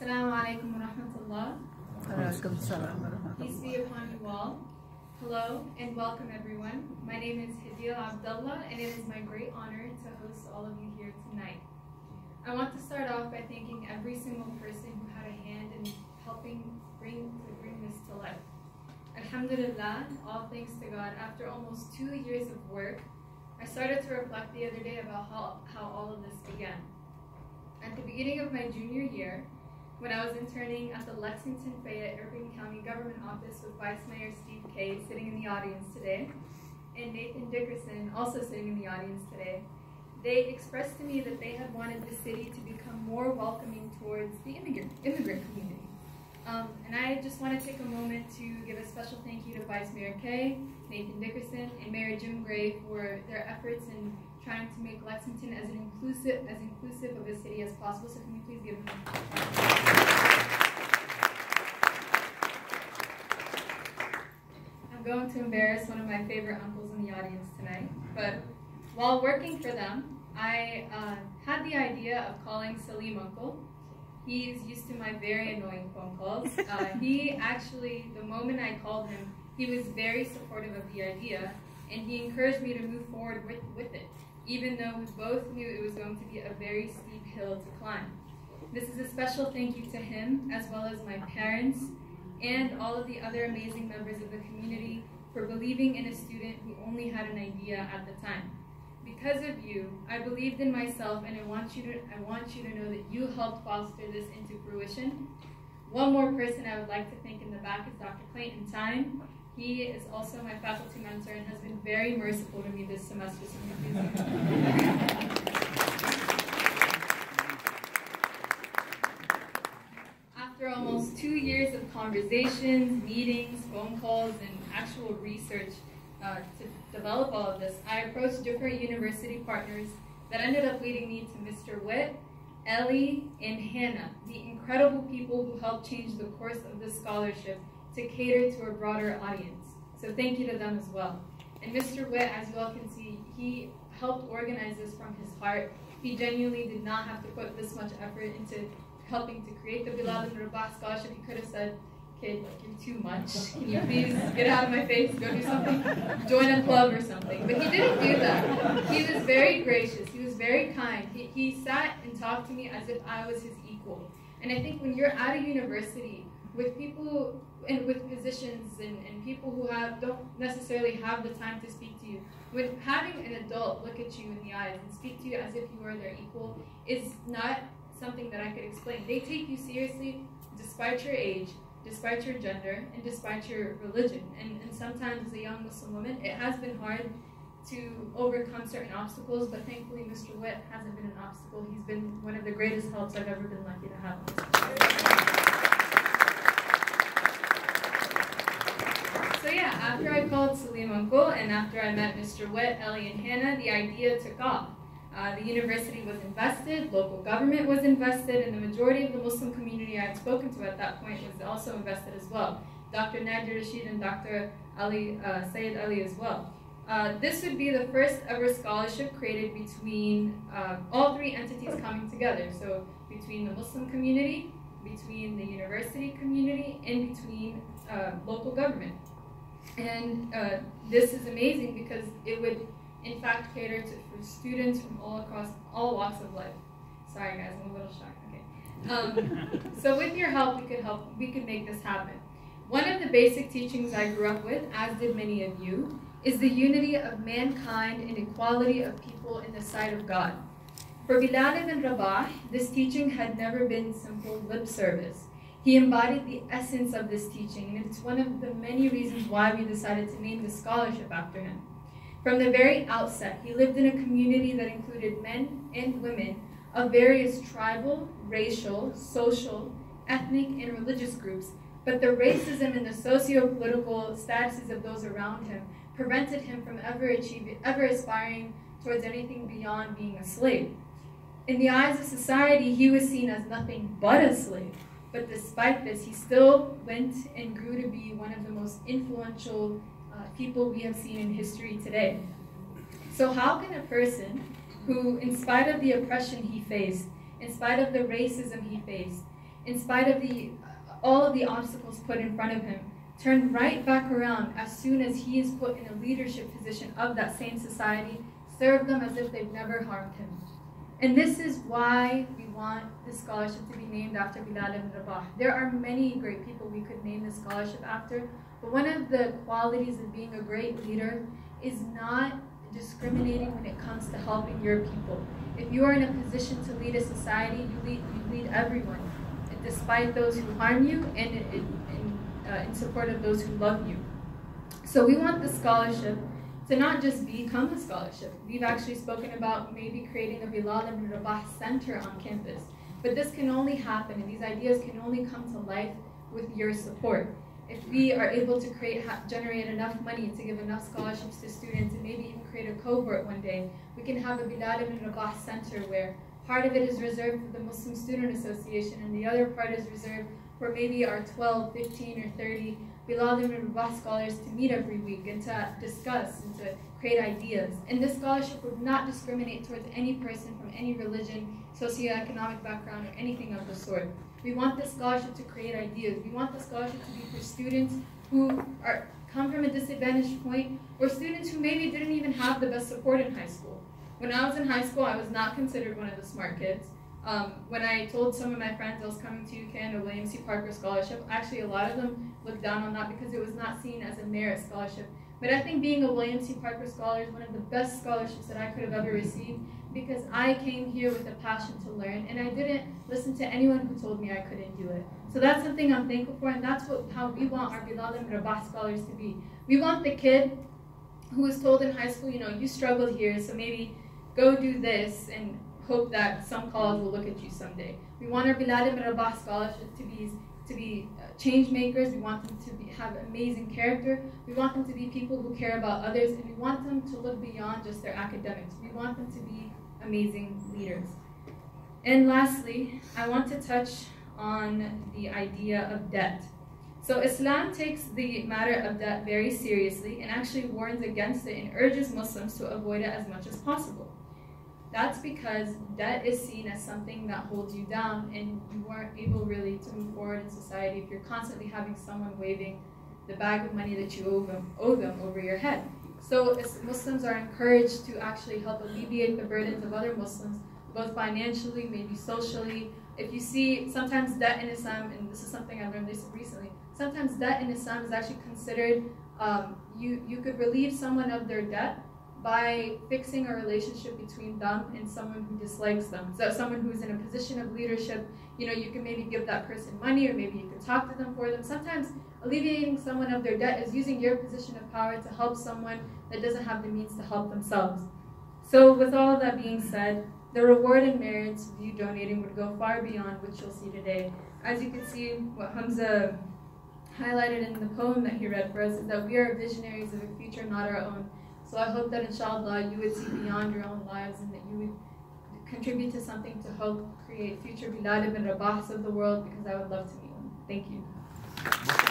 Assalamu alaikum wa rahmatullah. Peace be upon you all. Hello and welcome everyone. My name is Haideel Abdullah and it is my great honor to host all of you here tonight. I want to start off by thanking every single person who had a hand in helping bring this to life. Alhamdulillah, all thanks to God, after almost 2 years of work, I started to reflect the other day about how all of this began. At the beginning of my junior year, when I was interning at the Lexington Fayette Irving County Government Office with Vice Mayor Steve Kay sitting in the audience today, and Nathan Dickerson also sitting in the audience today, they expressed to me that they had wanted the city to become more welcoming towards the immigrant community. And I just want to take a moment to give a special thank you to Vice Mayor Kay, Nathan Dickerson, and Mayor Jim Gray for their efforts in trying to make Lexington as inclusive of a city as possible. So can you please give them a I'm going to embarrass one of my favorite uncles in the audience tonight, but while working for them, I had the idea of calling Salim Uncle. He's used to my very annoying phone calls. He actually, the moment I called him, he was very supportive of the idea, and he encouraged me to move forward with it, even though we both knew it was going to be a very steep hill to climb. This is a special thank you to him, as well as my parents, and all of the other amazing members of the community for believing in a student who only had an idea at the time. Because of you, I believed in myself, and I want you to know that you helped foster this into fruition. One more person I would like to thank in the back is Dr. Clayton Tyne. He is also my faculty mentor and has been very merciful to me this semester. So after almost 2 years of conversations, meetings, phone calls, and actual research to develop all of this, I approached different university partners that ended up leading me to Mr. Witt, Ellie, and Hannah, the incredible people who helped change the course of this scholarship to cater to a broader audience. So thank you to them as well. And Mr. Witt, as you all can see, he helped organize this from his heart. He genuinely did not have to put this much effort into helping to create the Bilal Ibn Rabah scholarship. He could have said, kid, like, you're too much. Can you please get out of my face, go do something, join a club or something? But he didn't do that. He was very gracious. He was very kind. He sat and talked to me as if I was his equal. And I think when you're at a university with people and with positions and people who don't necessarily have the time to speak to you, with having an adult look at you in the eyes and speak to you as if you are their equal is not something that I could explain. They take you seriously despite your age, despite your gender, and despite your religion. And sometimes as a young Muslim woman, it has been hard to overcome certain obstacles, but thankfully Mr. Witt hasn't been an obstacle. He's been one of the greatest helps I've ever been lucky to have. So yeah, after I called Salim Uncle, and after I met Mr. Witt, Ellie, and Hannah, the idea took off. The university was invested, local government was invested, and the majority of the Muslim community I had spoken to at that point was also invested as well. Dr. Nadir Rashid and Dr. Ali, Sayyid Ali as well. This would be the first ever scholarship created between all three entities coming together. So between the Muslim community, between the university community, and between local government. And this is amazing because it would in fact cater for students from all walks of life. Sorry guys, I'm a little shocked. Okay. So with your help, we could make this happen. One of the basic teachings I grew up with, as did many of you, is the unity of mankind and equality of people in the sight of God. For Bilal Ibn Rabah, this teaching had never been simple lip service. He embodied the essence of this teaching, and it's one of the many reasons why we decided to name the scholarship after him. From the very outset, he lived in a community that included men and women of various tribal, racial, social, ethnic, and religious groups, but the racism and the socio-political statuses of those around him prevented him from ever aspiring towards anything beyond being a slave. In the eyes of society, he was seen as nothing but a slave, but despite this, he still went and grew to be one of the most influential people we have seen in history today. So how can a person who, in spite of the oppression he faced, in spite of the racism he faced, in spite of all of the obstacles put in front of him, turn right back around as soon as he is put in a leadership position of that same society, serve them as if they've never harmed him. And this is why we want this scholarship to be named after Bilal Ibn Rabah. There are many great people we could name this scholarship after, but one of the qualities of being a great leader is not discriminating when it comes to helping your people. If you are in a position to lead a society, you lead everyone, despite those who harm you and in support of those who love you. So we want the scholarship to not just become a scholarship. We've actually spoken about maybe creating a Bilal Ibn Rabah center on campus. But this can only happen, and these ideas can only come to life with your support. If we are able to generate enough money to give enough scholarships to students, and maybe even create a cohort one day, we can have a Bilal Ibn Rabah center where part of it is reserved for the Muslim Student Association, and the other part is reserved for maybe our 12, 15, or 30 Bilal Ibn Rabah scholars to meet every week and to discuss and to create ideas. And this scholarship would not discriminate towards any person from any religion, socioeconomic background, or anything of the sort. We want this scholarship to create ideas. We want the scholarship to be for students who come from a disadvantaged point, or students who maybe didn't even have the best support in high school. When I was in high school, I was not considered one of the smart kids. When I told some of my friends I was coming to UK on a William C. Parker scholarship, actually a lot of them looked down on that because it was not seen as a merit scholarship. But I think being a William C. Parker scholar is one of the best scholarships that I could have ever received, because I came here with a passion to learn, and I didn't listen to anyone who told me I couldn't do it. So that's something I'm thankful for, and that's how we want our Bilal Ibn Rabah scholars to be. We want the kid who was told in high school, you struggled here, so maybe go do this and hope that some college will look at you someday. We want our Bilal Ibn Rabah scholarship to be change makers. We want them to have amazing character. We want them to be people who care about others, and we want them to look beyond just their academics. We want them to be amazing leaders. And lastly, I want to touch on the idea of debt. So Islam takes the matter of debt very seriously and actually warns against it and urges Muslims to avoid it as much as possible. That's because debt is seen as something that holds you down, and you aren't able really to move forward in society if you're constantly having someone waving the bag of money that you owe them over your head. So Muslims are encouraged to actually help alleviate the burdens of other Muslims, both financially, maybe socially. If you see, sometimes debt in Islam, and this is something I learned recently, sometimes debt in Islam is actually considered, you could relieve someone of their debt by fixing a relationship between them and someone who dislikes them. So someone who's in a position of leadership, you can maybe give that person money, or maybe you can talk to them for them. Sometimes alleviating someone of their debt is using your position of power to help someone that doesn't have the means to help themselves. So with all of that being said, the reward and merits of you donating would go far beyond what you'll see today. As you can see, what Hamza highlighted in the poem that he read for us is that we are visionaries of a future not our own. So I hope that inshallah you would see beyond your own lives, and that you would contribute to something to help create future Bilal Ibn Rabahs of the world, because I would love to meet them. Thank you.